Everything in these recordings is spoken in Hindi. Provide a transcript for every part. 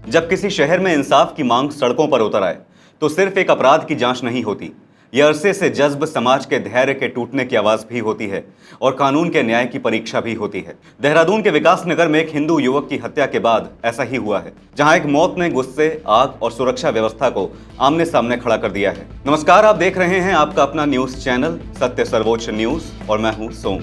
जब किसी शहर में इंसाफ की मांग सड़कों पर उतर आए तो सिर्फ एक अपराध की जांच नहीं होती, यह अरसे से जज्ब समाज के धैर्य के टूटने की आवाज भी होती है और कानून के न्याय की परीक्षा भी होती है। देहरादून के विकास नगर में एक हिंदू युवक की हत्या के बाद ऐसा ही हुआ है, जहां एक मौत ने गुस्से, आग और सुरक्षा व्यवस्था को आमने सामने खड़ा कर दिया है। नमस्कार, आप देख रहे हैं आपका अपना न्यूज चैनल सत्य सर्वोच्च न्यूज और मैं हूं सोम।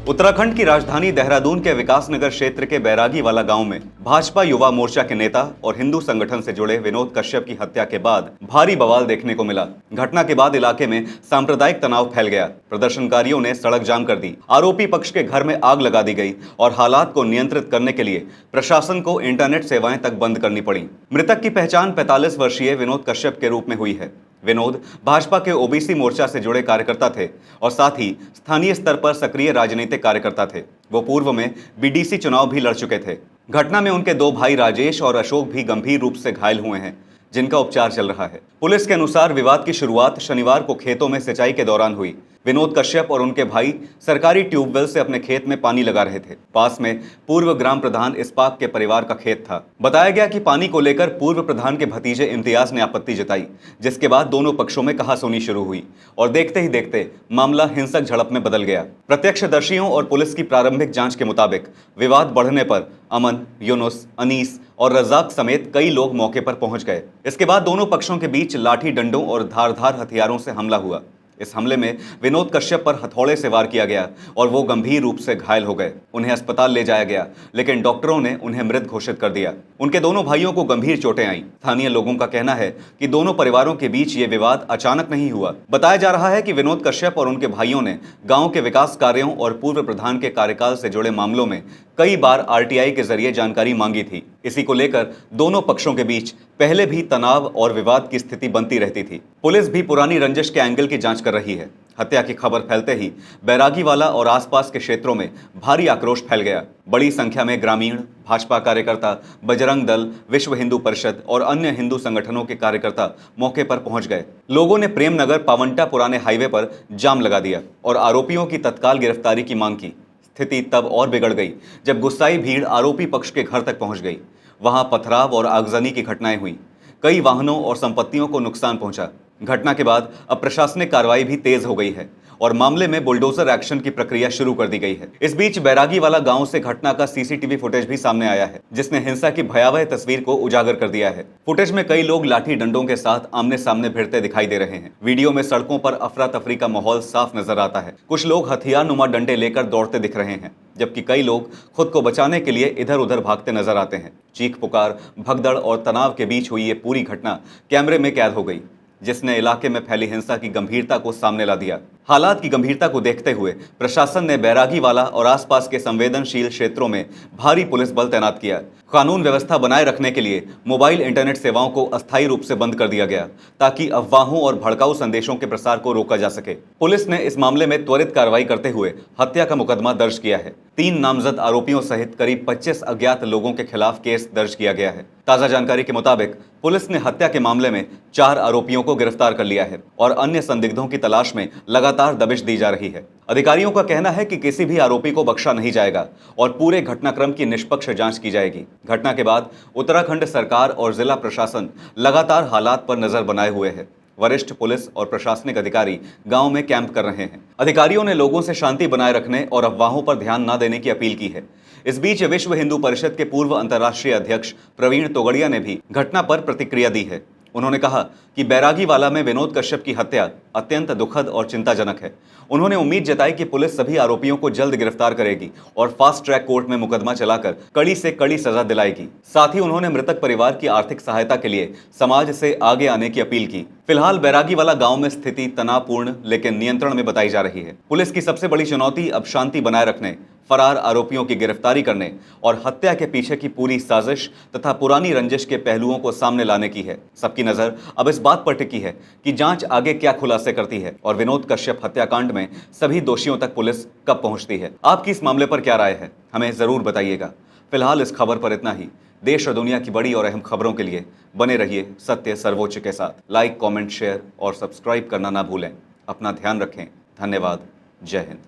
उत्तराखंड की राजधानी देहरादून के विकास नगर क्षेत्र के बैरागी वाला गांव में भाजपा युवा मोर्चा के नेता और हिंदू संगठन से जुड़े विनोद कश्यप की हत्या के बाद भारी बवाल देखने को मिला। घटना के बाद इलाके में सांप्रदायिक तनाव फैल गया। प्रदर्शनकारियों ने सड़क जाम कर दी, आरोपी पक्ष के घर में आग लगा दी गई और हालात को नियंत्रित करने के लिए प्रशासन को इंटरनेट सेवाएं तक बंद करनी पड़ी। मृतक की पहचान 45 वर्षीय विनोद कश्यप के रूप में हुई है। विनोद भाजपा के ओबीसी मोर्चा से जुड़े कार्यकर्ता थे और साथ ही स्थानीय स्तर पर सक्रिय राजनीतिक कार्यकर्ता थे। वो पूर्व में बीडीसी चुनाव भी लड़ चुके थे। घटना में उनके दो भाई राजेश और अशोक भी गंभीर रूप से घायल हुए हैं, जिनका उपचार चल रहा है। पुलिस के अनुसार विवाद की शुरुआत शनिवार को खेतों में सिंचाई के दौरान हुई। विनोद कश्यप और उनके भाई सरकारी ट्यूबवेल से अपने खेत में पानी लगा रहे थे। पास में पूर्व ग्राम प्रधान इस्पाक के परिवार का खेत था। बताया गया कि पानी को लेकर पूर्व प्रधान के भतीजे इम्तियाज ने आपत्ति जताई, जिसके बाद दोनों पक्षों में कहासुनी शुरू हुई और देखते ही देखते मामला हिंसक झड़प में बदल गया। प्रत्यक्षदर्शियों और पुलिस की प्रारंभिक जांच के मुताबिक विवाद बढ़ने पर अमन, यूनुस, अनीस और रजाक समेत कई लोग मौके पर पहुंच गए। इसके बाद दोनों पक्षों के बीच लाठी डंडों और धारदार हथियारों से हमला हुआ। इस हमले में विनोद कश्यप पर हथौड़े से वार किया गया और वो गंभीर रूप से घायल हो गए। उन्हें अस्पताल ले जाया गया, लेकिन डॉक्टरों ने उन्हें मृत घोषित कर दिया। उनके दोनों भाइयों को गंभीर चोटें आईं। स्थानीय लोगों का कहना है कि दोनों परिवारों के बीच ये विवाद अचानक नहीं हुआ। बताया जा रहा है कि विनोद कश्यप और उनके भाइयों ने गांव के विकास कार्यों और पूर्व प्रधान के कार्यकाल से जुड़े मामलों में कई बार आरटीआई के जरिए जानकारी मांगी थी। इसी को लेकर दोनों पक्षों के बीच पहले भी तनाव और विवाद की स्थिति बनती रहती थी। पुलिस भी पुरानी रंजिश के एंगल की जांच कर रही है। हत्या की खबर फैलते ही बैरागी वाला और आसपास के क्षेत्रों में भारी आक्रोश फैल गया। बड़ी संख्या में ग्रामीण, भाजपा कार्यकर्ता, बजरंग दल, विश्व हिंदू परिषद और अन्य हिंदू संगठनों के कार्यकर्ता मौके पर पहुंच गए। लोगों ने प्रेमनगर पावंटा पुराने हाईवे पर जाम लगा दिया और आरोपियों की तत्काल गिरफ्तारी की मांग की। स्थिति तब और बिगड़ गई जब गुस्साई भीड़ आरोपी पक्ष के घर तक पहुंच गई। वहां पथराव और आगजनी की घटनाएं हुई। कई वाहनों और संपत्तियों को नुकसान पहुंचा। घटना के बाद अब प्रशासनिक कार्रवाई भी तेज हो गई है और मामले में बुलडोजर एक्शन की प्रक्रिया शुरू कर दी गई है। इस बीच बैरागी वाला गांव से घटना का सीसीटीवी फुटेज भी सामने आया है, जिसने हिंसा की भयावह तस्वीर को उजागर कर दिया है। फुटेज में कई लोग लाठी डंडों के साथ आमने सामने भिड़ते दिखाई दे रहे हैं। वीडियो में सड़कों पर अफरा तफरी का माहौल साफ नजर आता है। कुछ लोग हथियार नुमा डंडे लेकर दौड़ते दिख रहे हैं, जबकि कई लोग खुद को बचाने के लिए इधर उधर भागते नजर आते हैं। चीख पुकार, भगदड़ और तनाव के बीच हुई ये पूरी घटना कैमरे में कैद हो गई, जिसने इलाके में फैली हिंसा की गंभीरता को सामने ला दिया। हालात की गंभीरता को देखते हुए प्रशासन ने बैरागी वाला और आसपास के संवेदनशील क्षेत्रों में भारी पुलिस बल तैनात किया। कानून व्यवस्था बनाए रखने के लिए मोबाइल इंटरनेट सेवाओं को अस्थायी रूप से बंद कर दिया गया, ताकि अफवाहों और भड़काऊ संदेशों के प्रसार को रोका जा सके। पुलिस ने इस मामले में त्वरित कार्रवाई करते हुए हत्या का मुकदमा दर्ज किया है। 3 नामजद आरोपियों सहित करीब 25 अज्ञात लोगों के खिलाफ केस दर्ज किया गया है। ताजा जानकारी के मुताबिक पुलिस ने हत्या के मामले में 4 आरोपियों को गिरफ्तार कर लिया है और अन्य संदिग्धों की तलाश में लगातार दबिश दी जा रही है। अधिकारियों का कहना है कि किसी भी आरोपी को बख्शा नहीं जाएगा और पूरे घटनाक्रम की निष्पक्ष जांच की जाएगी। घटना के बाद उत्तराखंड सरकार और जिला प्रशासन लगातार हालात पर नजर बनाए हुए है। वरिष्ठ पुलिस और प्रशासनिक अधिकारी गांव में कैंप कर रहे हैं। अधिकारियों ने लोगों से शांति बनाए रखने और अफवाहों पर ध्यान न देने की अपील की है। इस बीच विश्व हिंदू परिषद के पूर्व अंतर्राष्ट्रीय अध्यक्ष प्रवीण तोगड़िया ने भी घटना पर प्रतिक्रिया दी है। उन्होंने कहा कि बैरागी वाला में विनोद कश्यप की हत्या अत्यंत दुखद और चिंताजनक है। उन्होंने उम्मीद जताई कि पुलिस सभी आरोपियों को जल्द गिरफ्तार करेगी और फास्ट ट्रैक कोर्ट में मुकदमा चलाकर कड़ी से कड़ी सजा दिलाएगी। साथ ही उन्होंने मृतक परिवार की आर्थिक सहायता के लिए समाज से आगे आने की अपील की। फिलहाल बैरागी वाला गांव में स्थिति तनावपूर्ण लेकिन नियंत्रण में बताई जा रही है। पुलिस की सबसे बड़ी चुनौती अब शांति बनाए रखने, फरार आरोपियों की गिरफ्तारी करने और हत्या के पीछे की पूरी साजिश तथा पुरानी रंजिश के पहलुओं को सामने लाने की है। सबकी नजर अब इस बात पर टिकी है कि जांच आगे क्या खुलासे करती है और विनोद कश्यप हत्याकांड में सभी दोषियों तक पुलिस कब पहुंचती है। आपकी इस मामले पर क्या राय है, हमें जरूर बताइएगा। फिलहाल इस खबर पर इतना ही। देश और दुनिया की बड़ी और अहम खबरों के लिए बने रहिए सत्य सर्वोच्च के साथ। लाइक, कमेंट, शेयर और सब्सक्राइब करना ना भूलें। अपना ध्यान रखें। धन्यवाद। जय हिंद।